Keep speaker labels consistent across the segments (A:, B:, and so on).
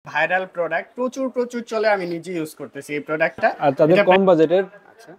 A: Viral product প্রচুর প্রচুর চলে, আমি নিজে ইউজ করতেছি এই প্রোডাক্টটা।
B: আর তাদের কম বাজেটের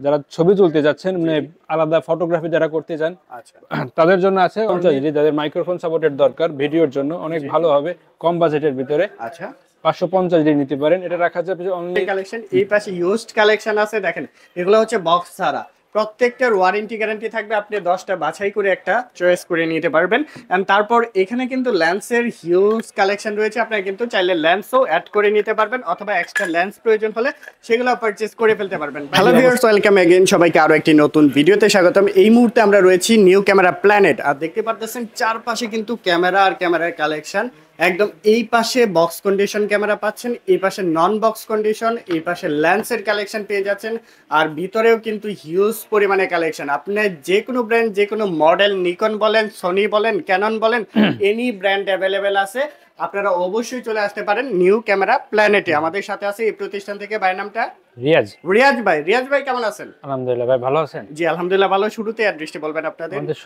B: যারা ছবি তুলতে যাচ্ছেন, মানে আলাদা ফটোগ্রাফি যারা করতে চান,
A: আচ্ছা
B: তাদের জন্য আছে 50 যাদের মাইক্রোফোন সাপোর্টের দরকার ভিডিওর জন্য, অনেক ভালো হবে কম বাজেটের ভিতরে।
A: আচ্ছা
B: 550 নিতে পারেন। এটা রাখা যাবে অনলি
A: কালেকশন। এই পাশে ইউজড কালেকশন আছে, দেখেন এগুলো হচ্ছে বক্স ছাড়া, প্রত্যেকটার ওয়ারেন্টি গ্যারান্টি থাকবে। আপনি 10টা বাছাই করে একটা চয়েস করে নিতে পারবেন। এন্ড তারপর এখানে কিন্তু লেন্সের হিউজ কালেকশন রয়েছে, আপনারা কিন্তু চাইলে লেন্সও অ্যাড করে নিতে পারবেন, অথবা এক্সট্রা লেন্স প্রয়োজন হলে সেগুলো পারচেজ করে ফেলতে পারবেন। হ্যালো ভিউয়ার্স, ওয়েলকাম अगेन, সবাইকে আরো একটি নতুন ভিডিওতে স্বাগতম। এই মুহূর্তে আমরা রয়েছি নিউ ক্যামেরা প্ল্যানেট, আর দেখতে পারতেছেন চারপাশে কিন্তু ক্যামেরা আর ক্যামেরার কালেকশন। একদম এই পাশে বক্স কন্ডিশন ক্যামেরা পাচ্ছেন, এই পাশে নন বক্স কন্ডিশন, এই পাশে লেন্সের কালেকশন পেয়ে যাচ্ছেন, আর ভিতরেও কিন্তু হিউজ পরিমাণে কালেকশন। আপনি যে কোনো ব্র্যান্ড, যে কোনো মডেল, নিকন বলেন, সোনি বলেন, ক্যানন বলেন, এনি ব্র্যান্ড অ্যাভেলেবেল আছে। আপনারা অবশ্যই চলে আসতে পারেন নিউ ক্যামেরা প্ল্যানেটে। আমাদের সাথে আছে এই প্রতিষ্ঠান থেকে, ভাইয়ের নামটা
B: রিয়াজ।
A: রিয়াজ ভাই। রিয়াজ ভাই কেমন আছেন?
B: আলহামদুলিল্লাহ ভাই, ভালো আছেন?
A: জি আলহামদুলিল্লাহ ভালো। শুরুতে অ্যাড্রেসটি বলবেন আপনাদের।
B: আমাদের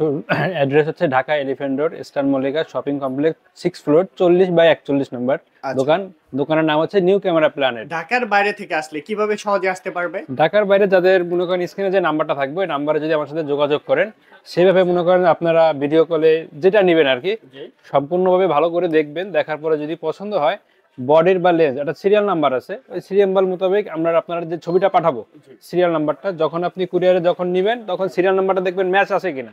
B: অ্যাড্রেস হচ্ছে Dhaka elephant road, eastern Mallika shopping complex, 6 floor, 40/41 নম্বর দোকান। দোকানের নাম হচ্ছে নিউ ক্যামেরা প্ল্যানেট।
A: ঢাকার বাইরে থেকে আসলে কিভাবে সহজে আসতে পারবে?
B: ঢাকার বাইরে যাদের মনে করেন স্ক্রিনে যে নাম্বারটা থাকবে, ওই নাম্বারে যদি আমার সাথে যোগাযোগ করেন, সেভাবে মনে করেন আপনারা ভিডিও কলে যেটা নেবেন আর কি, সম্পূর্ণভাবে ভালো করে দেখবেন। দেখার পরে যদি পছন্দ হয়, বডির বা লেন্স একটা সিরিয়াল নাম্বার আছে, ওই সিরিয়াল নাম্বার মোতাবেক আমরা আপনার যে ছবিটা পাঠাবো, সিরিয়াল নাম্বারটা যখন আপনি কুরিয়ারে যখন নেবেন, তখন সিরিয়াল নাম্বারটা দেখবেন ম্যাচ আছে কিনা।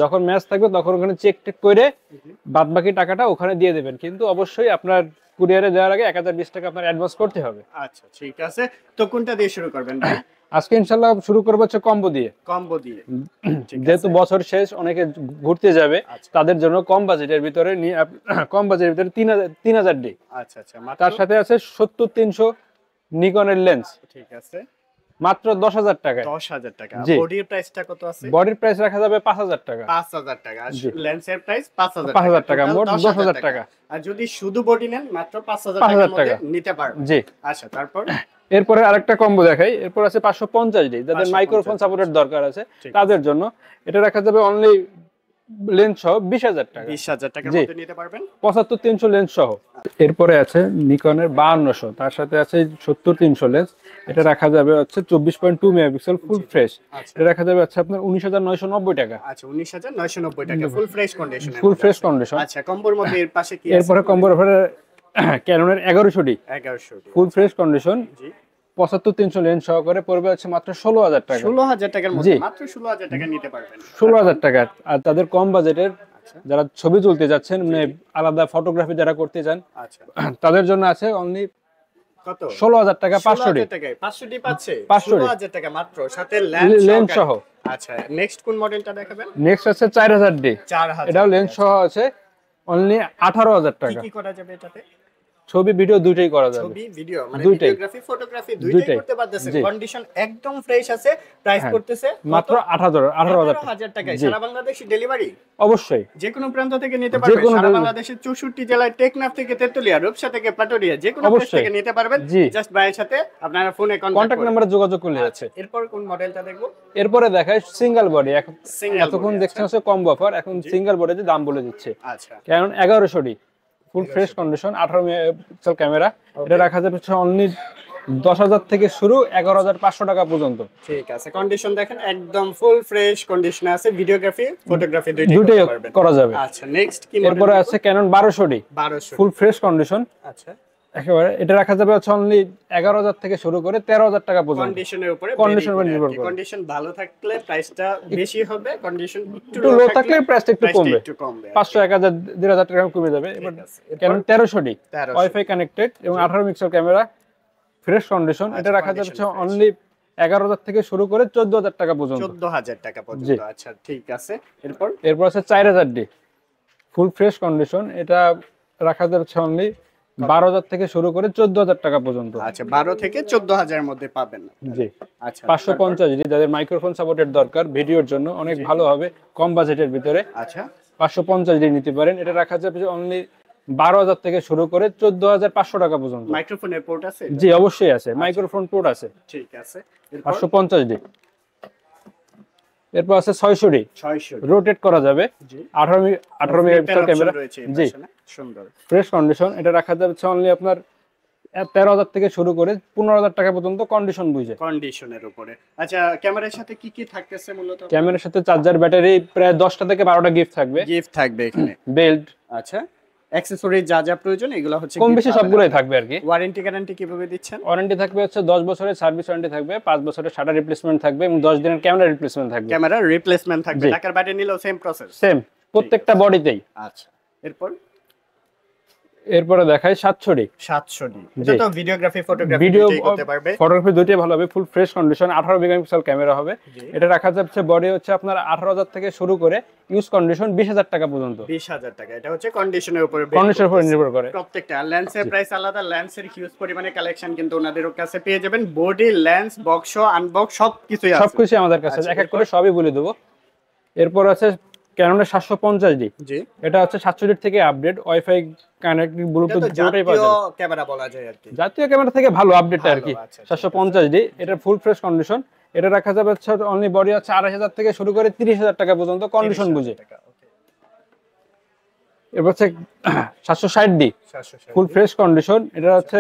B: যখন ম্যাচ থাকবে তখন ওখানে চেক টেক করে বাদ বাকি টাকাটা ওখানে দিয়ে দেবেন। কিন্তু অবশ্যই আপনার কুরিয়ারে দেওয়ার আগে 1020 টাকা আপনার অ্যাডভান্স করতে হবে।
A: আচ্ছা ঠিক আছে, তো কোনটা দিয়ে শুরু করবেন ভাই?
B: আজকে ইনশাআল্লাহ শুরু করবো হচ্ছে কম্বো দিয়ে।
A: কম্বো দিয়ে,
B: যেহেতু বছর শেষ, অনেকে ঘুরতে যাবে, তাদের জন্য কম বাজেটের ভিতরে কম বাজেটের ভিতরে 3000 ডি।
A: আচ্ছা আচ্ছা,
B: তার সাথে আছে 70-300 নিকনের লেন্স,
A: ঠিক আছে,
B: মাত্র 10,000 টাকায়।
A: 10,000 টাকা। বডির প্রাইসটা কত আছে?
B: বডির প্রাইস রাখা যাবে 5,000 টাকা।
A: 5,000 টাকা। আর লেন্সের প্রাইস 5,000
B: টাকা, মোট 10,000 টাকা।
A: আর যদি শুধু বডি নেন মাত্র 5,000 টাকার মধ্যে নিতে পারবেন। জি আচ্ছা, তারপর
B: এরপরে আরেকটা কম্বো দেখাই। এরপর আছে 550 ডি, যাদের মাইক্রোফোন সাপোর্টের দরকার আছে তাদের জন্য। এটা রাখা যাবে অনলি লেন্স সহ 20,000 টাকা।
A: 20,000 টাকার মধ্যে নিতে পারবেন,
B: 75-300 লেন্স সহ। এরপরে আছে নিকনের 5200, তার সাথে আছে 70-300 লেন্স। এটা রাখা যাবে হচ্ছে 24.2 মেগাপিক্সেল ফুল ফ্রেশ। এটা রাখা যাবে হচ্ছে আপনার 19,990 টাকা।
A: আচ্ছা 19,990 টাকা ফুল ফ্রেশ কন্ডিশন।
B: ফুল ফ্রেশ কন্ডিশন।
A: আচ্ছা কম্বোর মধ্যে এর পাশে কি আছে?
B: এরপরে কম্বোর উপরে ক্যাননের 1100 D,
A: 1100 D
B: full fresh condition. জি 75-300 লেন্স সহকারে পড়বে হচ্ছে মাত্র 16,000 টাকা।
A: 16,000 টাকার মধ্যে, মাত্র 16,000 টাকা নিতে পারবেন।
B: 16,000 টাকা। আর তাদের কম বাজেটের যারা ছবি তুলতে যাচ্ছেন, মানে আলাদা ফটোগ্রাফি যারা করতে চান,
A: আচ্ছা
B: তাদের জন্য আছে অনলি
A: কত?
B: 16,000 টাকা। 500 ডি।
A: 500 ডি পাচ্ছে
B: 16,000
A: টাকা মাত্র, সাথে
B: লেন্স সহ।
A: আচ্ছা নেক্সট কোন মডেলটা দেখাবেন?
B: নেক্সট আছে 4,000 ডি,
A: 4,000।
B: এটাও লেন্স সহ আছে অনলি 18,000 টাকা।
A: কি করা যাবে এটাতে?
B: ছবি ভিডিও দুটোই করা যাবে।
A: ছবি ভিডিও মানে ভিডিওগ্রাফি ফটোগ্রাফি দুটোই করতে পারতেছেন। কন্ডিশন একদম ফ্রেশ আছে। প্রাইস করতেছে
B: মাত্র 18,000
A: টাকা। সারা বাংলাদেশে ডেলিভারি
B: অবশ্যই
A: যে কোনো প্রান্ত থেকে নিতে পারবেন। সারা বাংলাদেশের 64 জেলায়, টেকনাফ থেকে তেতুলিয়া, রূপসা থেকে পাটুরিয়া, যে কোনো প্লেস থেকে নিতে পারবেন। জাস্ট ভাইয়ের সাথে আপনারা ফোনে কন্টাক্ট নাম্বারে যোগাযোগ করলে আছে। এরপর কোন মডেলটা দেখব?
B: এরপরে দেখায় সিঙ্গেল বডি। এতক্ষণ দেখছেন হচ্ছে কম্বো অফার, এখন সিঙ্গেল বডিতে দাম বলে দিচ্ছে।
A: আচ্ছা
B: কারণ 1100 D full fresh condition, 18 megapixel camera. এটা রাখা যাবে অনলি 10,000 থেকে শুরু 11,500 টাকা পর্যন্ত।
A: ঠিক আছে, কন্ডিশন দেখেন একদম ফুল ফ্রেশ কন্ডিশনে আছে। ভিডিওগ্রাফি ফটোগ্রাফি
B: দুটোই করা যাবে।
A: আচ্ছা নেক্সট কি?
B: এরপরে আছে Canon 1200 D,
A: 1200
B: full fresh condition.
A: আচ্ছা
B: একেবারে এটা রাখা যাবে হচ্ছে অনলি 11,000 থেকে শুরু করে 13,000 টাকা পর্যন্ত।
A: কন্ডিশনের উপরে
B: নির্ভর করে।
A: কন্ডিশন ভালো থাকলে প্রাইসটা বেশি হবে, কন্ডিশন একটু
B: লো থাকলে প্রাইসটা একটু কমবে। 500, 1000, 1,500 টাকা কমে যাবে। এবার ক্যানন 1300 ডি, ওয়াইফাই কানেক্টেড এবং 18 মেগাপিক্সেল ক্যামেরা, ফ্রেশ কন্ডিশন। এটা রাখা যাবে অনলি 11,000 থেকে শুরু করে 14,000 টাকা পর্যন্ত।
A: 14,000 টাকা পর্যন্ত। আচ্ছা ঠিক আছে,
B: এরপর আছে 4,000 ডি, ফুল ফ্রেশ কন্ডিশন। এটা রাখা যাচ্ছে অনলি 12,000 থেকে শুরু করে 14,000 টাকা পর্যন্ত।
A: আচ্ছা 12 থেকে 14,000 এর মধ্যে পাবেন।
B: জি আচ্ছা 550 ডি, যাদের মাইক্রোফোন সাপোর্টের দরকার ভিডিওর জন্য, অনেক ভালো হবে কম বাজেটের ভিতরে।
A: আচ্ছা
B: 550 ডি নিতে পারেন। এটা রাখা যাবে অনলি 12,000 থেকে শুরু করে 14,500 টাকা পর্যন্ত।
A: মাইক্রোফোনের পোর্ট আছে?
B: জি অবশ্যই আছে, মাইক্রোফোন পোর্ট আছে।
A: ঠিক আছে,
B: 550 ডি। এরপর আছে 600 ডি,
A: 600
B: রোটেট করা যাবে, 18 মেগাপিক্সেল ক্যামেরা। জি
A: সুন্দর
B: ফ্রেশ কন্ডিশন। এটা রাখা যাবে অনলি আপনার 13,000 থেকে শুরু করে 15,000 টাকা পর্যন্ত কন্ডিশন বুঝে।
A: কন্ডিশনের উপরে। আচ্ছা, ক্যামেরার সাথে কি কি থাকতেছে মূলত?
B: ক্যামেরার সাথে চার্জার, ব্যাটারি, প্রায় 10টা থেকে 12টা গিফট থাকবে।
A: গিফট থাকবে এখানে,
B: বেল্ট,
A: আচ্ছা, অ্যাকসেসরিজ যা যা প্রয়োজন এগুলো হচ্ছে
B: কম
A: gift
B: বেশি
A: পাবেন
B: সবগুলোই
A: আপনারা।
B: থাকবে আর কি।
A: ওয়ারেন্টি গ্যারান্টি কিভাবে দিচ্ছেন?
B: ওয়ারেন্টি থাকবে হচ্ছে 10 বছরের সার্ভিস ওয়ারেন্টি থাকবে, 5 বছরের শাটার রিপ্লেসমেন্ট থাকবে এবং 10 দিনের ক্যামেরা রিপ্লেসমেন্ট থাকবে।
A: ক্যামেরা রিপ্লেসমেন্ট থাকবে,
B: জি।
A: ঢাকার বাইরে নিলেও সেম প্রসেস?
B: সেম প্রত্যেকটা বডিতেই।
A: আচ্ছা, এরপর
B: এরপরে দেখাই 700D।
A: 700D,
B: জি।
A: এটা তো ভিডিওগ্রাফি ফটোগ্রাফি
B: ভিডিও
A: দুটোই করতে পারবে।
B: ফটোগ্রাফি দুটোই ভালো হবে, ফুল ফ্রেশ কন্ডিশন, 18 মেগাপিক্সেল ক্যামেরা হবে।
A: জি।
B: এটা রাখা যাচ্ছে বডি হচ্ছে আপনার 18,000 থেকে শুরু করে ইউজ কন্ডিশন 20,000 টাকা পর্যন্ত।
A: 20,000 টাকা, এটা হচ্ছে কন্ডিশনের উপরে
B: কন্ডিশনের উপর নির্ভর করে।
A: প্রত্যেকটা লেন্সের প্রাইস আলাদা, লেন্সের হিউজ পরিমাণে কালেকশন কিন্তু ওনাদের কাছে পেয়ে যাবেন। বডি, লেন্স, বক্স, আনবক্স সবকিছুই আছে।
B: সবকিছু আমাদের কাছে,
A: আচ্ছা,
B: এক এক করে সবই বলে দেবো। এরপর আছে ক্যাননের 750D।
A: জি,
B: এটা হচ্ছে 700D থেকে আপডেট, ওয়াইফাই কানেক্ট,
A: এটা
B: ব্লুটুথ
A: তো
B: দুটোই পাওয়া
A: জাতীয়
B: যাবে।
A: ক্যামেরা বলা যায় আর কি।
B: জাতীয় ক্যামেরা থেকে ভালো আপডেট আর কি।
A: ভালো, আচ্ছা,
B: 750D, এটা ফুল ফ্রেশ কন্ডিশন। এটা রাখা যাবে হচ্ছে অনলি বডি হচ্ছে 28,000 থেকে শুরু করে 30,000 টাকা পর্যন্ত কন্ডিশন
A: 30,000
B: বুঝে।
A: টাকা, ওকে।
B: এরপর হচ্ছে 760D,
A: 760
B: ফুল ফ্রেশ কন্ডিশন। এটা হচ্ছে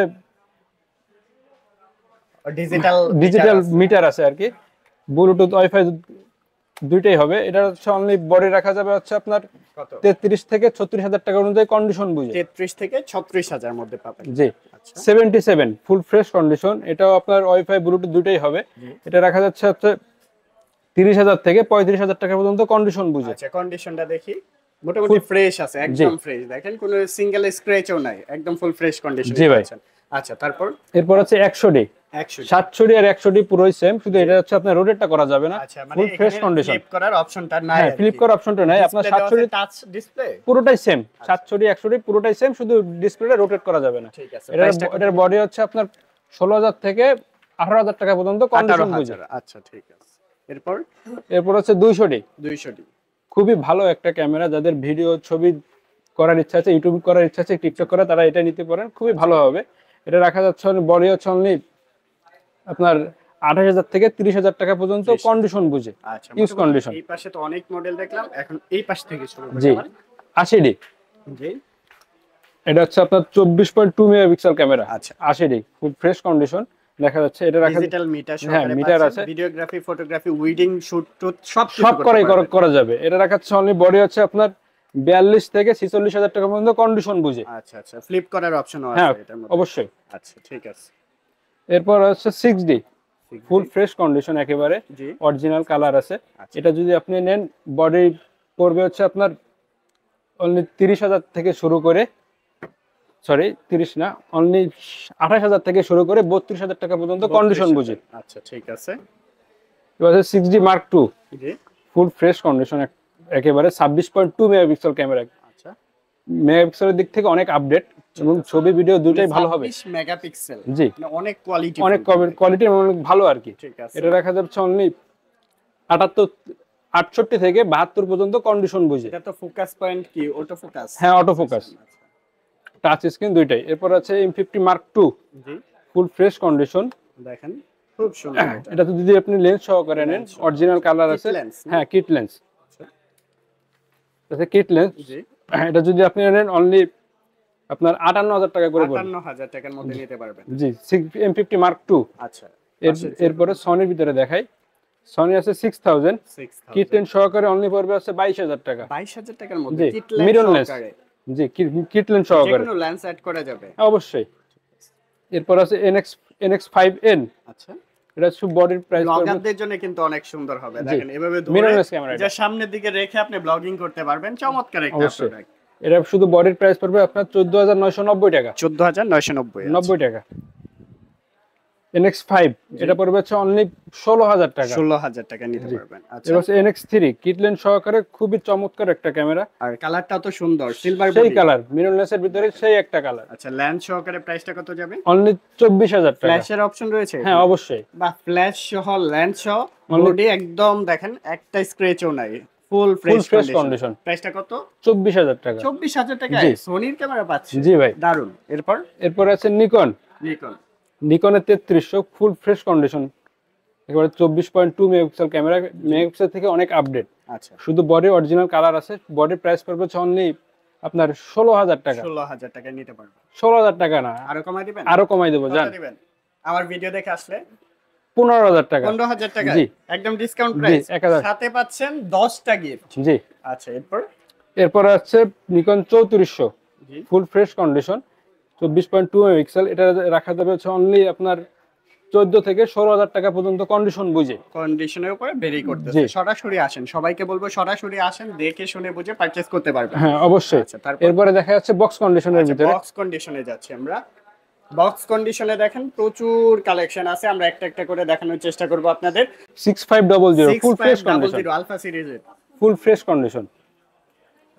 A: ডিজিটাল
B: মিটার আছে আর কি, ব্লুটুথ ওয়াইফাই দুইটাই হবে। এটা হচ্ছে অনলি বডি রাখা যাবে হচ্ছে আপনার
A: কত?
B: 33 থেকে 36,000 টাকা অনুযায়ী কন্ডিশন বুঝে।
A: 33 থেকে 36,000 মধ্যে পাবেন।
B: জি।
A: আচ্ছা,
B: 77 ফুল ফ্রেশ কন্ডিশন, এটাও আপনার ওয়াইফাই ব্লুটুথ দুইটাই হবে। এটা রাখা যাচ্ছে হচ্ছে 30,000 থেকে 35,000 টাকা পর্যন্ত কন্ডিশন বুঝে।
A: আচ্ছা, কন্ডিশনটা দেখি, মোটামুটি ফ্রেশ আছে, একদম
B: জি।
A: ফ্রেশ। দেখেন কোনো সিঙ্গেল স্ক্র্যাচও নাই, একদম ফুল ফ্রেশ কন্ডিশন।
B: জি ভাই।
A: আচ্ছা, তারপর
B: এরপর হচ্ছে 100D।
A: 100।
B: 700D আর 100D পুরোই সেম, শুধু এটা হচ্ছে আপনার রোটেটটা করা যাবে না।
A: আচ্ছা, মানে
B: ফুল ফ্রেশ
A: এখানে
B: কন্ডিশন।
A: ফ্লিপ করার অপশনটা নাই।
B: হ্যাঁ, ফ্লিপ করার অপশনটা নাই আপনার। 700D
A: টাচ ডিসপ্লে,
B: পুরোটাই সেম, 700D 100D পুরোটাই সেম, শুধু ডিসপ্লেটা রোটেট করা যাবে না।
A: ঠিক আছে।
B: এটার বডি হচ্ছে আপনার 16,000 থেকে 18,000 টাকা পর্যন্ত কন্ডিশন বুঝে।
A: 18,000। আচ্ছা, ঠিক আছে। এরপর
B: এরপর হচ্ছে 200D।
A: 200D,
B: খুবই ভালো একটা ক্যামেরা, যাদের ভিডিও ছবি করার ইচ্ছা আছে, ইউটিউব করার ইচ্ছা আছে, টিকটক করার, তারা এটা নিতে পারেন, খুবই ভালো হবে। এটা রাখা যাচ্ছে বডি হচ্ছে অনলি আপনার 28,000 থেকে 30,000 টাকা পর্যন্ত কন্ডিশন বুঝে,
A: আচ্ছা,
B: ইউজ কন্ডিশন।
A: এই পাশে তো অনেক মডেল দেখলাম, এখন এই পাশ থেকে শুরু করি
B: জি।
A: আমার।
B: 80D,
A: জি,
B: এটা হচ্ছে আপনার 24.2 মেগাপিক্সেল ক্যামেরা।
A: আচ্ছা।
B: 80D খুব ফ্রেশ কন্ডিশন দেখা যাচ্ছে। এটা রাখা
A: ডিজিটাল মিটার
B: হ্যাঁ,
A: সহকারে
B: মিটার
A: পাচ্ছেন।
B: আছে।
A: ভিডিওগ্রাফি, ফটোগ্রাফি, উইডিং, শুট টুট সব
B: সব করা যাবে। এটা রাখা যাচ্ছে অনলি বডি হচ্ছে আপনার 42 থেকে 46,000 টাকা পর্যন্ত কন্ডিশন বুঝে।
A: আচ্ছা, আচ্ছা, ফ্লিপ করার অপশনও
B: হ্যাঁ,
A: আছে এটার মধ্যে।
B: অবশ্যই।
A: আচ্ছা, ঠিক আছে।
B: এরপর হচ্ছে 6D, ফুল ফ্রেশ কন্ডিশন একেবারে,
A: জি,
B: অরিজিনাল কালার আছে।
A: আচ্ছা।
B: এটা যদি আপনি নেন, বডি পড়বে হচ্ছে আপনার অনলি 30,000 থেকে শুরু করে, সরি 30 না, অনলি 28,000 থেকে শুরু করে 32,000 টাকা পর্যন্ত কন্ডিশন বুঝে।
A: আচ্ছা, ঠিক আছে।
B: এবার হচ্ছে 6D Mark II,
A: জি,
B: ফুল ফ্রেশ কন্ডিশন একেবারে, 26.2 মেগাপিক্সেল ক্যামেরা।
A: আচ্ছা,
B: মেগাপিক্সেলের দিক থেকে অনেক আপডেট এবং ছবি ভিডিও দুটাই ভালো হবে।
A: 26 মেগাপিক্সেল,
B: জি,
A: মানে অনেক কোয়ালিটি,
B: অনেক কোয়ালিটি অনেক ভালো আর কি।
A: ঠিক আছে।
B: এটা রাখা যাচ্ছে অনলি 68 থেকে 72 পর্যন্ত কন্ডিশন বুঝে।
A: এটা তো ফোকাস পয়েন্ট কি অটো ফোকাস?
B: হ্যাঁ, অটো ফোকাস, টাচ স্ক্রিন দুইটাই। এরপর আছে M50 Mark II,
A: জি,
B: ফুল ফ্রেশ কন্ডিশন।
A: দেখেন খুব সুন্দর এটা।
B: এটা তো যদি আপনি লেন্স সহকারে নেন, অরিজিনাল কালার
A: Kit
B: আছে।
A: lens, না?
B: হ্যাঁ, কিট লেন্স, এটা কিট লেন্স।
A: জি,
B: এটা যদি আপনি নেন অনলি আপনার 58,000 টাকা করে পড়বে।
A: 58,000 টাকার মধ্যে নিতে পারবেন।
B: জি, M50 Mark II।
A: আচ্ছা,
B: এরপরে সনির ভিতরে দেখাই, সনি আছে 6000,
A: 6000,
B: কিট লেন্স সহকারে অনলি পড়বে আছে 22,000 টাকা।
A: 22,000 টাকার মধ্যে
B: জি,
A: কিট
B: মিরর
A: লেন্স
B: লেন্স।
A: সহকারে,
B: জি, কিট লেন্স সহকারে,
A: যেকোনো লেন্স অ্যাড করা যাবে।
B: অবশ্যই। এরপর আছে NX5N,
A: আচ্ছা,
B: এটা শুধু বডির প্রাইস পড়বে।
A: ব্লগারদের জন্য কিন্তু অনেক সুন্দর হবে।
B: জি,
A: দেখেন এভাবে
B: mirrorless
A: ধরে
B: ক্যামেরা
A: যে
B: এটা।
A: সামনের দিকে রেখে আপনি ব্লগিং করতে পারবেন, চমৎকার একটা
B: অবশ্যই।
A: প্রোডাক্ট।
B: এটা শুধু বডির প্রাইস পড়বে আপনার 14,990 টাকা,
A: 14,990,
B: 90 টাকা। NX5, এটা পড়বে হচ্ছে অনলি 16,000 টাকা।
A: 16,000 টাকা নিতে পারবেন। আচ্ছা,
B: এবার হচ্ছে NX3, কিট লেন্স সহকারে, খুবই চমৎকার একটা ক্যামেরা,
A: আর কালারটাও তো সুন্দর, সিলভার
B: সেই
A: বডি।
B: কালার, মিরর লেন্সের ভিতরে সেই একটা কালার।
A: আচ্ছা, লেন্স সহকারে প্রাইসটা কত যাবে?
B: অনলি 24,000 টাকা।
A: ফ্ল্যাশের অপশন রয়েছে?
B: হ্যাঁ, অবশ্যই।
A: বা ফ্ল্যাশ সহ লেন্স সহ
B: Only-
A: বডি একদম দেখেন একটা স্ক্র্যাচও নাই, full fresh
B: fresh
A: condition.
B: condition।
A: প্রাইসটা কত?
B: 24,000 টাকা।
A: 24,000 টাকায়
B: জি।
A: সোনির ক্যামেরা পাচ্ছে?
B: জি ভাই।
A: দারুন। এরপর
B: এরপর আছে নিকন,
A: নিকন,
B: নিকনের 3300, ফুল ফ্রেশ কন্ডিশন একেবারে, 24.2 মেগাপিক্সেল ক্যামেরা, মেগাপিক্সেল থেকে অনেক আপডেট।
A: আচ্ছা,
B: শুধু বডি অরিজিনাল কালার আছে। বডির প্রাইস পড়বে হচ্ছে অনলি আপনার 16,000 টাকা।
A: 16,000 টাকায় নিতে পারবেন।
B: 16,000 টাকা না,
A: আরো কমাই দিবেন?
B: আরো কমাই দেবো,
A: কত
B: জান।
A: দিবেন? আমার ভিডিও দেখে আসলে
B: 15,000 টাকা।
A: 15,000 টাকা
B: জি
A: একদম ডিসকাউন্ট
B: জি,
A: প্রাইস।
B: 1000।
A: সাথে পাচ্ছেন 10টা গিফট।
B: জি,
A: আচ্ছা, এরপর
B: এরপরে আছে নিকন 3400
A: জি
B: ফুল ফ্রেশ কন্ডিশন 24.2 মেগাপিক্সেল। এটা রাখা যাবে হচ্ছে অনলি আপনার 14 থেকে 16,000 টাকা পর্যন্ত কন্ডিশন বুঝে।
A: কন্ডিশনের উপরে ভেরি করতেছে।
B: জি।
A: সরাসরি আসেন, সবাইকে বলবো সরাসরি আসেন, দেখে শুনে বুঝে পারচেজ করতে পারবেন।
B: হ্যাঁ অবশ্যই।
A: আচ্ছা, তারপর
B: এরপরে দেখা যাচ্ছে বক্স কন্ডিশনের ভিতরে।
A: বক্স কন্ডিশনে যাচ্ছি আমরা। বক্স কন্ডিশনে দেখেন প্রচুর কালেকশন আছে, আমরা একটা একটা করে দেখানোর চেষ্টা করব আপনাদের।
B: 6500 ফুল ফ্রেশ কন্ডিশন,
A: 6500 আলফা সিরিজের
B: ফুল ফ্রেশ কন্ডিশন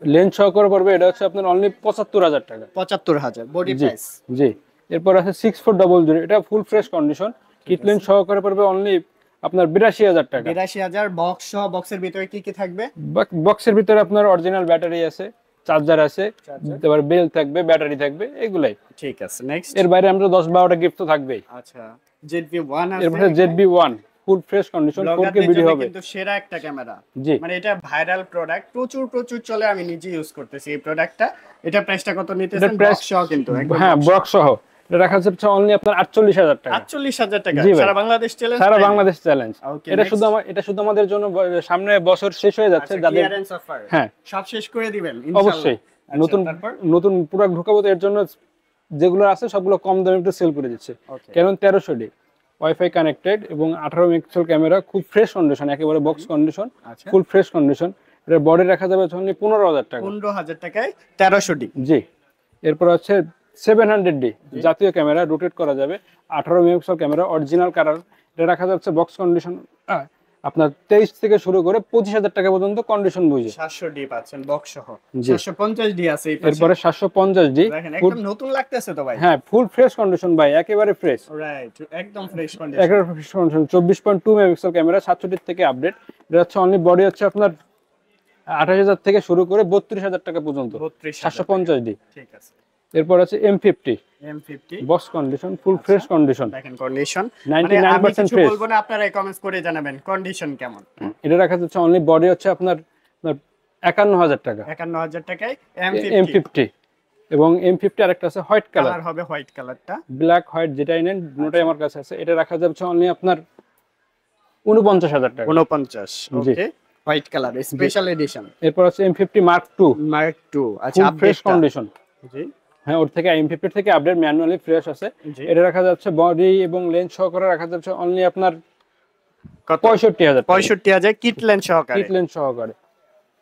B: লেন্স সহকারে পড়বে। এটা হচ্ছে আপনার অনলি 75,000 টাকা।
A: 75,000 বডি
B: জি
A: প্রাইস।
B: জি। এরপর আছে 6400, এটা ফুল ফ্রেশ কন্ডিশন কিট লেন্স সহকারে পড়বে অনলি আপনার 82,000 টাকা।
A: 82,000 বক্স সহ। বক্সের ভিতরে কি কি থাকবে?
B: বক্সের ভিতরে আপনার অরিজিনাল ব্যাটারি আছে, চার্জার আছে, তারপর বেল থাকবে, ব্যাটারি থাকবে, এগুলাই।
A: ঠিক আছে, নেক্সট।
B: এর বাইরে আমরা 10-12টা গিফট তো থাকবেই।
A: আচ্ছা, ZV-1 আছে।
B: এরপরে ZV-1 ফুল ফ্রেশ কন্ডিশন 4K ভিডিও হবে।
A: কিন্তু সেরা একটা ক্যামেরা।
B: জি,
A: মানে এটা ভাইরাল প্রোডাক্ট, প্রচুর প্রচুর চলে, আমি নিজে ইউজ করতেছি এই প্রোডাক্টটা। এটা প্রাইসটা কত নিতেছেন? বক্স সহ কিন্তু একদম।
B: হ্যাঁ বক্স সহ। এটা রাখা যাচ্ছে অনলি আপনার 48,000 টাকা।
A: 48,000 টাকা
B: জি ভাই।
A: সারা বাংলাদেশ চ্যালেঞ্জ।
B: সারা বাংলাদেশ চ্যালেঞ্জ।
A: Okay,
B: এটা
A: next.
B: শুধু এটা শুধু আমাদের জন্য সামনে বছর শেষ হয়ে যাচ্ছে যাদের।
A: Clearance offer.
B: হ্যাঁ
A: সব শেষ করে দিবেন ইনশাআল্লাহ।
B: অবশ্যই।
A: আচ্ছা,
B: নতুন
A: তারপর
B: নতুন প্রোডাক্ট ঢোকাবো তো, এর জন্য যেগুলো আছে সবগুলো কম দামে একটু সেল করে দিচ্ছে।
A: Okay.
B: Canon 1300D wifi connected এবং 18 মেগাপিক্সেল ক্যামেরা, খুব ফ্রেশ কন্ডিশন, একেবারে বক্স কন্ডিশন,
A: আচ্ছা।
B: ফুল ফ্রেশ কন্ডিশন। এর বডি রাখা যাবে অনলি 15,000 টাকা।
A: 15,000 টাকায় 1300D।
B: জি। এরপর আছে 700D জাতীয় ক্যামেরা, রোটেট করা যাবে, 18 মেগাপিক্সেল ক্যামেরা, অরিজিনাল কালার। এটা রাখা যাচ্ছে বক্স কন্ডিশন আপনার 23 থেকে শুরু করে 25,000 টাকা পর্যন্ত কন্ডিশন বুঝে।
A: 700D পাচ্ছেন বক্স সহ।
B: জি।
A: 750D আছে এই পাশে।
B: এরপরে 750D
A: দেখেন একদম নতুন লাগতেছে তো ভাই।
B: হ্যাঁ ফুল ফ্রেশ কন্ডিশন ভাই, একেবারে ফ্রেশ,
A: রাইট, একদম ফ্রেশ কন্ডিশন।
B: একেবারে ফ্রেশ কন্ডিশন। 24.2 মেগাপিক্সেল ক্যামেরা, 67 থেকে আপডেট। এটা হচ্ছে অনলি বডি হচ্ছে আপনার 28,000 থেকে শুরু করে 32,000 টাকা পর্যন্ত। 750D।
A: ঠিক আছে।
B: এরপর আছে M50
A: M50
B: বক্স কন্ডিশন, ফুল ফ্রেশ কন্ডিশন,
A: দেখেন কন্ডিশন
B: 99%
A: কিছু
B: ফ্রেশ।
A: বলবো না, আপনারা কমেন্টস করে জানাবেন কন্ডিশন কেমন।
B: এটা রাখা যাচ্ছে অনলি বডি হচ্ছে আপনার 51,000 টাকা।
A: 51,000 টাকায়
B: M50 এবং M50 আরেকটা আছে হোয়াইট কালার,
A: কালার হবে হোয়াইট কালারটা।
B: ব্ল্যাক হোয়াইট যেটাই নেন দুটোই আমার কাছে আছে। এটা রাখা যাচ্ছে অনলি আপনার 49,000 টাকা।
A: 49।
B: জি।
A: ওকে, হোয়াইট কালার স্পেশাল এডিশন।
B: এরপর আছে M50 Mark II
A: মার্ক 2। আচ্ছা,
B: ফুল ফ্রেশ কন্ডিশন।
A: জি
B: হ্যাঁ ওর থেকে M50 থেকে আপডেট, ম্যানুয়ালি ফ্রেশ আছে।
A: জি।
B: এটা রাখা যাচ্ছে বডি এবং লেন্স সহকারে রাখা যাচ্ছে অনলি আপনার
A: কত?
B: 65,000
A: 65,000 কিট লেন্স সহকারে।
B: কিট লেন্স সহকারে।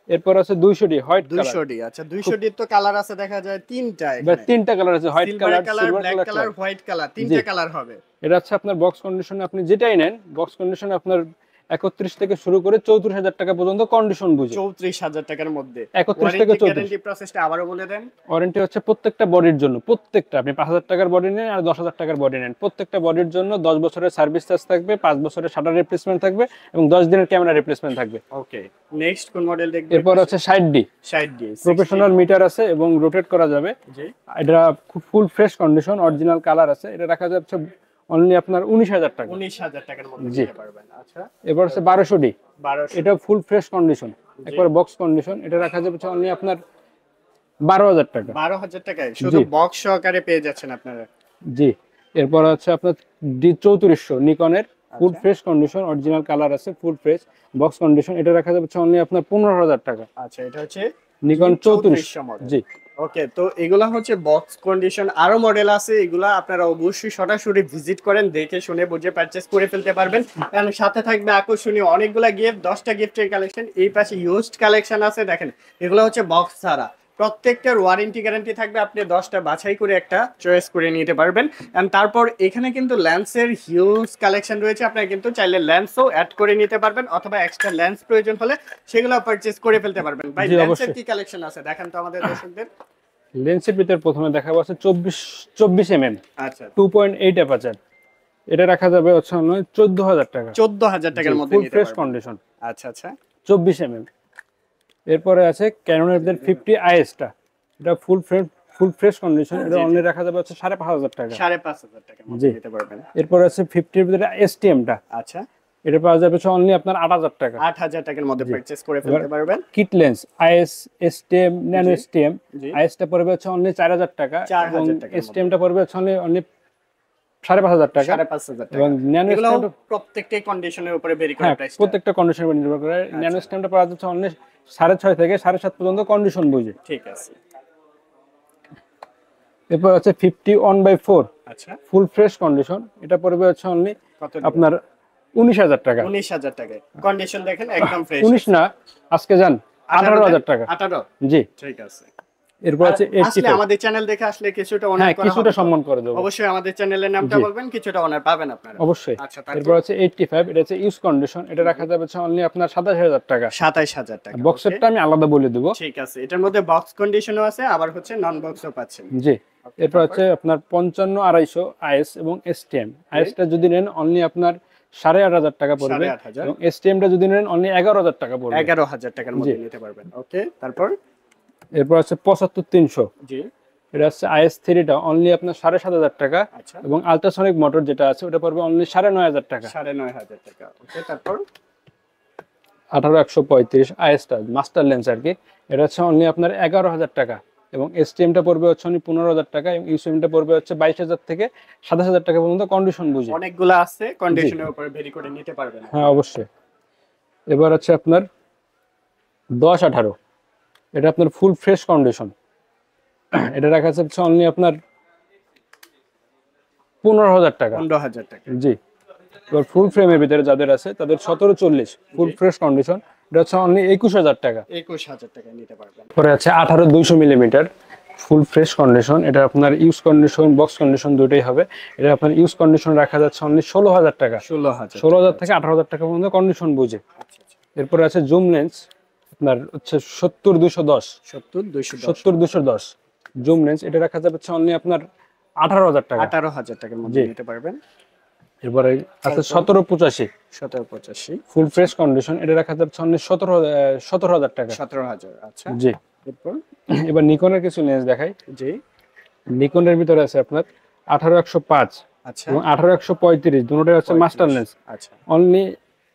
B: এরপর আছে 200D হোয়াইট কালার।
A: 200D। আচ্ছা, 200D তো কালার আছে দেখা যায় তিনটা
B: বা
A: এখানে।
B: তিনটা কালার আছে, white
A: silver
B: colour,
A: colour,
B: silver
A: black colour,
B: colour.
A: White colour, তিনটা
B: জি।
A: কালার হবে।
B: এটা হচ্ছে আপনার বক্স কন্ডিশনে আপনি যেটাই নেন, বক্স কন্ডিশনে আপনার 31 থেকে শুরু করে 34,000 টাকা পর্যন্ত কন্ডিশন বুঝে।
A: 34,000 টাকার মধ্যে।
B: 31 থেকে 34।
A: গ্যারান্টি প্রসেসটা আবারও বলে দেন।
B: ওয়ারেন্টি হচ্ছে প্রত্যেকটা বডির জন্য, প্রত্যেকটা আপনি 5,000 টাকার বডি নেন আর 10,000 টাকার বডি নেন, প্রত্যেকটা বডির জন্য 10 বছরের সার্ভিস চার্জ থাকবে, 5 বছরের শাটার রিপ্লেসমেন্ট থাকবে এবং 10 দিনের ক্যামেরা রিপ্লেসমেন্ট থাকবে।
A: ওকে, নেক্সট কোন মডেল দেখব?
B: এরপর হচ্ছে 60D
A: 60D
B: প্রফেশনাল মিটার আছে এবং রোটেট করা যাবে।
A: জি।
B: এটা খুব ফুল ফ্রেশ কন্ডিশন, অরিজিনাল কালার আছে। এটা রাখা যাচ্ছে অনলি আপনার 19,000 টাকা।
A: 19,000 টাকার মধ্যে
B: জি।
A: নিতে পারবেন। আচ্ছা,
B: এরপর হচ্ছে 1200D
A: 1200।
B: এটা ফুল ফ্রেশ কন্ডিশন, একবারে বক্স কন্ডিশন। এটা রাখা যাবে অনলি আপনার 12,000 টাকা।
A: 12,000 টাকায় শুধু বক্স সহকারে পেয়ে যাচ্ছেন আপনারা।
B: জি। এরপর হচ্ছে আপনার D3400 নিকনের full fresh condition, original colour আছে, ফুল ফ্রেশ বক্স কন্ডিশন। এটা রাখা যাবে অনলি আপনার 15,000 টাকা।
A: আচ্ছা, এটা হচ্ছে
B: নিকন 3400
A: মডেল।
B: জি।
A: ওকে, তো এগুলা হচ্ছে বক্স কন্ডিশন, আরো মডেল আছে, এগুলা আপনারা অবশ্যই সরাসরি ভিজিট করেন, দেখে শুনে বুঝে পারচেজ করে ফেলতে পারবেন। এবং সাথে থাকবে আকর্ষণীয় অনেকগুলা গিফট, 10টা গিফটের কালেকশন। এই পাশে ইউজড কালেকশন আছে দেখেন, এগুলো হচ্ছে বক্স ছাড়া। প্রত্যেকটার ওয়ারেন্টি গ্যারান্টি থাকবে, আপনি 10টা বাছাই করে একটা চয়েস করে নিতে পারবেন। এন্ড তারপর এখানে কিন্তু ল্যান্সের হিউজ কালেকশন রয়েছে, আপনারা কিন্তু চাইলে ল্যান্সও অ্যাড করে নিতে পারবেন, অথবা এক্সট্রা ল্যান্স প্রয়োজন হলে সেগুলো পারচেজ করে ফেলতে পারবেন। ভাই,
B: জি,
A: ল্যান্সের
B: অবশ্যই।
A: কি কালেকশন আছে দেখান তো আমাদের দর্শকদের।
B: লেন্সের ভিতরে প্রথমে দেখাবো আছে 24 mm
A: আচ্ছা,
B: 2.8 অ্যাপারচার। এটা রাখা যাবে হচ্ছে অনলি 14,000 টাকা।
A: 14,000 টাকার মধ্যে
B: ফুল
A: নিতে
B: ফ্রেশ
A: পারবেন।
B: কন্ডিশন।
A: আচ্ছা আচ্ছা,
B: 24 mm। এরপরে আছে ক্যাননের 50 IS টা, এটা ফুল ফ্রেশ কন্ডিশন। এটা অনলি রাখা যাবে হচ্ছে 5,500 টাকা।
A: 5,500 টাকার মধ্যে
B: জি।
A: নিতে পারবেন।
B: এরপর আছে 50 এর ভিতরে STM টা,
A: আচ্ছা,
B: এটা পাওয়া যাবে অনলি আপনার 8000 টাকা।
A: 8000 টাকার মধ্যে
B: জি।
A: পারচেজ করে
B: এবার
A: ফেলতে পারবেন।
B: Kit lens IS STM nano
A: জি।
B: এসটিএম,
A: জি।
B: আইএসটা পড়বে অনলি 4000 টাকা, এবং
A: 4000 টাকার মধ্যে।
B: এসটিএমটা পড়বে অনলি 5500 টাকা,
A: 5500 টাকা।
B: এবং ন্যানো
A: এগুলো
B: এসটিএমটা
A: প্রত্যেকটাই কন্ডিশনের উপরে ভেরি করে
B: হ্যাঁ
A: প্রাইসটা।
B: প্রত্যেকটা কন্ডিশনের উপর নির্ভর করে। ন্যানো এসটিএমটা পাওয়া যাচ্ছে অনলি 6.5 থেকে 7.5 পর্যন্ত কন্ডিশন বুঝে।
A: ঠিক আছে।
B: এরপর আছে 51/4
A: আচ্ছা।
B: ফুল ফ্রেশ কন্ডিশন, এটা পড়বে অনলি
A: কত
B: আপনার 19000 টাকা।
A: 19000 টাকায় কন্ডিশন দেখেন একদম ফ্রেশ।
B: 19 না, আজকে যান 18000 টাকা।
A: 18।
B: জি।
A: ঠিক আছে।
B: এরপর আছে
A: আসলে
B: 85।
A: আমাদের চ্যানেল দেখে আসলে কিছুটা অনার
B: হ্যাঁ
A: করা
B: কিছুটা
A: হবে তো?
B: সম্মান করে দেবো
A: অবশ্যই আমাদের চ্যানেলের নামটা
B: জি।
A: বলবেন, কিছুটা অনার পাবেন আপনারা।
B: অবশ্যই।
A: আচ্ছা,
B: এরপর আছে 85, এটা হচ্ছে ইউজ কন্ডিশন, এটা রাখা যাবে অনলি আপনার 27000 টাকা।
A: 27000 টাকা।
B: বক্সেরটা আমি আলাদা বলে দেবো।
A: ঠিক আছে। এটার মধ্যে বক্স কন্ডিশনও আছে, আবার হচ্ছে নন বক্সও পাচ্ছেন।
B: জি। এরপর আছে আপনার 55 250 আইএস এবং এসটিএম। আইএসটা যদি নেন অনলি আপনার 8500 টাকা পড়বে,
A: 8500
B: এবং এসটিএমটা যদি নেন অনলি 11000 টাকা পড়বে।
A: 11000 টাকার মধ্যে নিতে পারবেন। ওকে, তারপর
B: এরপর আছে 75300,
A: জি।
B: এটা হচ্ছে আইএস 3টা অনলি আপনার 7500 টাকা,
A: আচ্ছা।
B: এবং আল্ট্রাসনিক মোটর যেটা আছে ওটা পড়বে অনলি 9500 টাকা।
A: 9500 টাকা। ওকে, তারপর
B: 18135 আইএসটা মাস্টার লেন্স আর কি, এটা হচ্ছে অনলি আপনার 11000 টাকা, এবং এসটিএমটা পড়বে অনলি 15000 টাকা, এবং ইউসিএমটা পড়বে 22000 থেকে 27000 টাকা পর্যন্ত কন্ডিশন বুঝে।
A: অনেকগুলো আছে, কন্ডিশনের উপরে ভেরি করে নিতে পারবেন।
B: হ্যাঁ অবশ্যই। এবার আছে আপনার 1018, এটা আপনার ফুল ফ্রেশ কন্ডিশন, এটা রাখা যাচ্ছে অনলি আপনার 15000 টাকা।
A: 15000 টাকা।
B: জি। এবার ফুল ফ্রেমের ভিতরে যাদের আছে তাদের 1740 ফুল ফ্রেশ কন্ডিশন, এটা হচ্ছে অনলি 21000 টাকা।
A: 21000 টাকায় নিতে পারবেন।
B: পরে আছে 18200 মিলিমিটার ফুল ফ্রেশ কন্ডিশন, এটা আপনার ইউজ কন্ডিশন বক্স কন্ডিশন দুটোই হবে। এটা আপনার ইউজ কন্ডিশন রাখা যাচ্ছে অনলি 16000 টাকা। 16000 থেকে 18000 টাকা পর্যন্ত কন্ডিশন বুঝে।
A: আচ্ছা আচ্ছা।
B: এরপরে আছে জুম লেন্স, আপনার হচ্ছে 70210 70210 জুম লেন্স, এটা রাখা যাবে অনলি আপনার 18000 টাকা।
A: 18000 টাকার মধ্যে নিতে পারবেন।
B: এরপরে আছে 1785
A: 1785
B: ফুল ফ্রেশ কন্ডিশন, এটা রাখা যাচ্ছে অনলি 17000 টাকা।
A: 17000। আচ্ছা।
B: জি।
A: এরপর
B: এবার নিকনের কিছু লেন্স দেখাই।
A: জি।
B: নিকনের ভিতরে আছে আপনার 18105
A: আচ্ছা।
B: এবং 18535, দুটোটাই হচ্ছে মাস্টার লেন্স,
A: আচ্ছা।
B: অনলি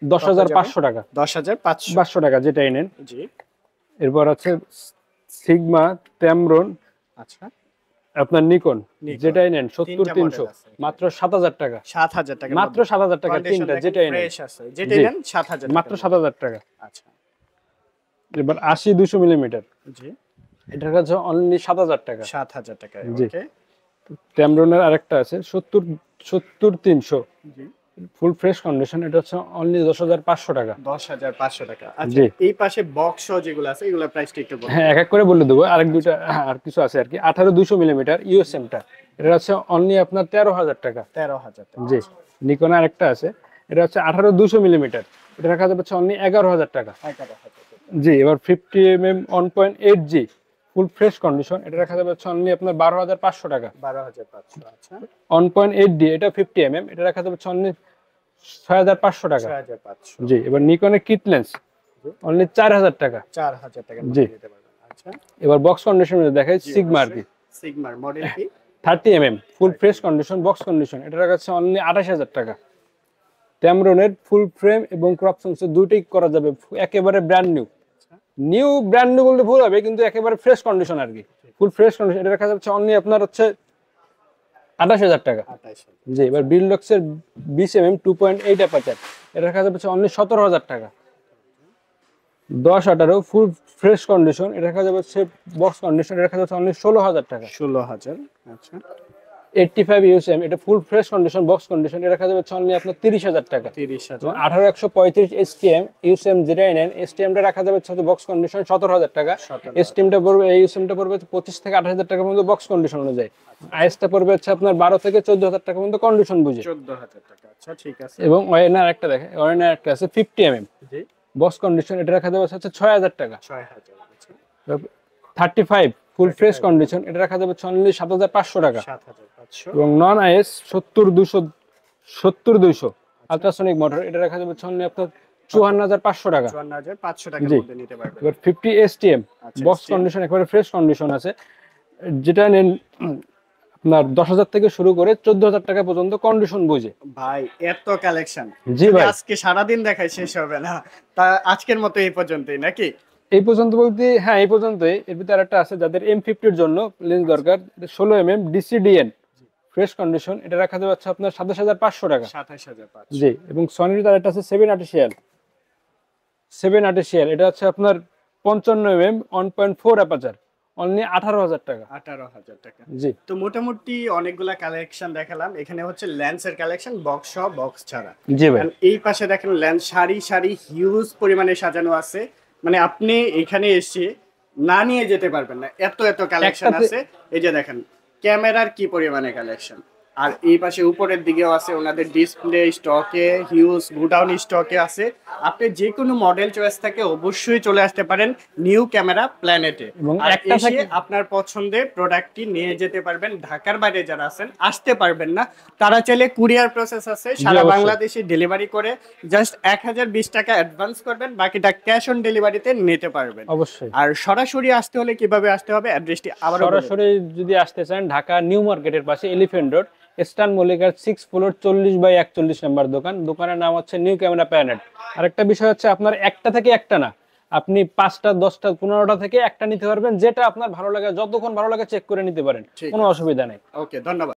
B: 10500 টাকা।
A: 10500
B: টাকা যেটাই নেন।
A: জি।
B: এরপর আছে সিগমা ট্যামরন,
A: আচ্ছা।
B: আপনার নিকন যেটাই নেন 70300
A: আছে।
B: মাত্র 7000 টাকা।
A: 7000 টাকা।
B: মাত্র 7000 টাকা তিনটা যেটাই নেন।
A: ফ্রেশ আছে। যেটাই
B: জি।
A: নেন 7000
B: মাত্র 7000 টাকা।
A: আচ্ছা।
B: এবার 80-200 মিলিমিটার,
A: জি।
B: এটার কাছে অনলি 7000 টাকা।
A: 7000 টাকা।
B: জি।
A: ওকে।
B: ট্যামরনের আরেকটা আছে 70300
A: জি।
B: ফুল ফ্রেশ কন্ডিশন, এটা হচ্ছে অনলি 10500 টাকা।
A: 10500 টাকা। আচ্ছা,
B: জি।
A: এই পাশে বক্স যেগুলো আছে এগুলোর প্রাইসটা একটু বলুন।
B: হ্যাঁ এক এক করে বলে দেবো, আরেক দুইটা আর কিছু আছে আর কি। 18200 মিলিমিটার ইউএসএমটা, এটা হচ্ছে অনলি আপনার 13000 টাকা।
A: 13000 টাকা।
B: জি। নিকন আরেকটা আছে, এটা হচ্ছে 18200 মিলিমিটার, এটা রাখা যাবে অনলি 11000 টাকা।
A: 11000 টাকা।
B: জি। এবার 50mm 1.8G ফুল ফ্রেশ কন্ডিশন, এটা রাখা যাবে অনলি আপনার 12500 টাকা।
A: 12500। আচ্ছা।
B: 1.8D এটা 50mm, এটা রাখা যাবে অনলি 6500 টাকা।
A: 6500।
B: জি। এবার নিকনের কিট লেন্স অনলি 4000 টাকা।
A: 4000 টাকার
B: জি।
A: মধ্যে নিতে পারবেন। আচ্ছা।
B: এবার বক্স কন্ডিশন দেখাই সিগমা আর কি,
A: সিগমার মডেল কি?
B: 30mm ফুল ফ্রেশ কন্ডিশন বক্স কন্ডিশন, এটা রাখা যাচ্ছে অনলি 28000 টাকা। ট্যামরনের ফুল ফ্রেম এবং ক্রপ সেন্সর দুটোই করা যাবে, একেবারে ব্র্যান্ড নিউ ব্র্যান্ড নিউ বলতে ভুল হবে, কিন্তু একেবারে ফ্রেশ কন্ডিশন আর কি, ফুল ফ্রেশ কন্ডিশন, এটা রাখা যাচ্ছে অনলি আপনার হচ্ছে 28000 টাকা।
A: 28000।
B: জি। এবার বিল্ডক্সের 20mm 2.8 অ্যাপারচার, এটা রাখা যাচ্ছে অনলি 17000 টাকা। 1018 ফুল ফ্রেশ কন্ডিশন, এটা রাখা যাবে বক্স কন্ডিশন, এটা রাখা যাচ্ছে অনলি 16000 টাকা।
A: 16000। আচ্ছা।
B: 85 ইউএসএম, এটা ফুল ফ্রেশ কন্ডিশন বক্স কন্ডিশন, এটা রাখা যাবে অনলি আপনার 30000 টাকা।
A: 30000।
B: 18135 এসটিএম ইউএসএম যেটাই নেন, এসটিএমটা রাখা যাবে বক্স কন্ডিশন 17000 টাকা। এসটিএমটা পড়বে ইউএসএমটা পড়বে 25 থেকে 28000 টাকা পর্যন্ত বক্স কন্ডিশন অনুযায়ী। আইএসটা পড়বে আপনার 12 থেকে 14000 টাকা পর্যন্ত কন্ডিশন বুঝে।
A: 14000 টাকা। আচ্ছা, ঠিক আছে।
B: এবং ওয়াইনার একটা দেখে, ওয়াইনার একটা আছে 50mm
A: জি।
B: বক্স কন্ডিশন, এটা রাখা যাবে 6000 টাকা।
A: 6000। আচ্ছা।
B: 35 ফুল ফ্রেশ কন্ডিশন, এটা রাখা যাবে অনলি 7500 টাকা।
A: 7500।
B: এবং নন আইএস 70200 আল্ট্রাসনিক মোটর, এটা রাখা যাবে অনলি আপনার 54500 টাকা।
A: 54500 টাকার
B: জি।
A: মধ্যে নিতে পারবেন।
B: এবার 50 এসটিএম
A: আচ্ছা,
B: বক্স
A: STM
B: কন্ডিশন একেবারে ফ্রেশ কন্ডিশন আছে, যেটা নেন আপনার 10,000 থেকে শুরু করে 14,000 টাকা পর্যন্ত কন্ডিশন বুঝে।
A: ভাই এত কালেকশন,
B: জি ভাই,
A: আজকে সারাদিন দেখাই শেষ হবে না। তা আজকের মতো এই পর্যন্তই নাকি?
B: এই পর্যন্ত বলতে হ্যাঁ এই পর্যন্তই। এর ভিতরে আরেকটা আছে যাদের M50 এর জন্য লেন্স দরকার, 16 mm DCDN ফ্রেশ কন্ডিশন, এটা রাখা যাচ্ছে আপনার 27,500 টাকা।
A: 27,500।
B: জি, এবং সনির তার একটা আছে 7 আর্টিসিয়াল, এটা হচ্ছে আপনার 55 mm 1.4 অ্যাপাচার, অনলি 18,000 টাকা।
A: 18,000 টাকা।
B: জি
A: তো মোটামুটি অনেকগুলা কালেকশন দেখালাম। এখানে হচ্ছে লেন্সের কালেকশন, বক্স সহ বক্স ছাড়া।
B: জি ভাই,
A: And এই পাশে দেখেন লেন্স সারি সারি হিউজ পরিমাণে সাজানো আছে। মানে আপনি এখানে এসে না নিয়ে যেতে পারবেন না, এত এত কালেকশন
B: একটাতে-
A: আছে। এই যে দেখেন ক্যামেরার কি পরিমাণে কালেকশন। আর এই পাশে উপরের দিকেও আছে ওনাদের ডিসপ্লে স্টকে, হিউজ গুডাউন স্টকে আছে। আপনি যে কোনো মডেল চয়েস থেকে অবশ্যই চলে আসতে পারেন নিউ ক্যামেরা প্ল্যানেটে,
B: এবং
A: আর
B: একটা
A: এসে
B: থেকে-
A: আপনার পছন্দের প্রোডাক্টটি নিয়ে যেতে পারবেন। ঢাকার বাইরে যারা আছেন আসতে পারবেন না, তারা চাইলে কুরিয়ার প্রসেস আছে, সারা
B: অবশ্যই।
A: বাংলাদেশে ডেলিভারি করে জাস্ট 1020 টাকা অ্যাডভান্স করবেন, বাকিটা ক্যাশ অন ডেলিভারিতে নিতে পারবেন।
B: অবশ্যই।
A: আর সরাসরি আসতে হলে কিভাবে আসতে হবে, অ্যাড্রেসটি আবার
B: সরাসরি যদি আসতে চান, ঢাকা নিউ মার্কেটের পাশে এলিফ্যান্ট রোড স্টান মল্লিকার 6 ফ্লোর 40/41 নাম্বার দোকান। দোকানের নাম হচ্ছে নিউ ক্যামেরা প্ল্যানেট। আরেকটা বিষয় হচ্ছে আপনার একটা থেকে একটা না, আপনি 5টা 10টা 15টা থেকে একটা নিতে পারবেন, যেটা আপনার ভালো লাগে, যতক্ষণ ভালো লাগে চেক করে নিতে পারেন,
A: ঠিক
B: কোনো অসুবিধা নেই।
A: ওকে, ধন্যবাদ।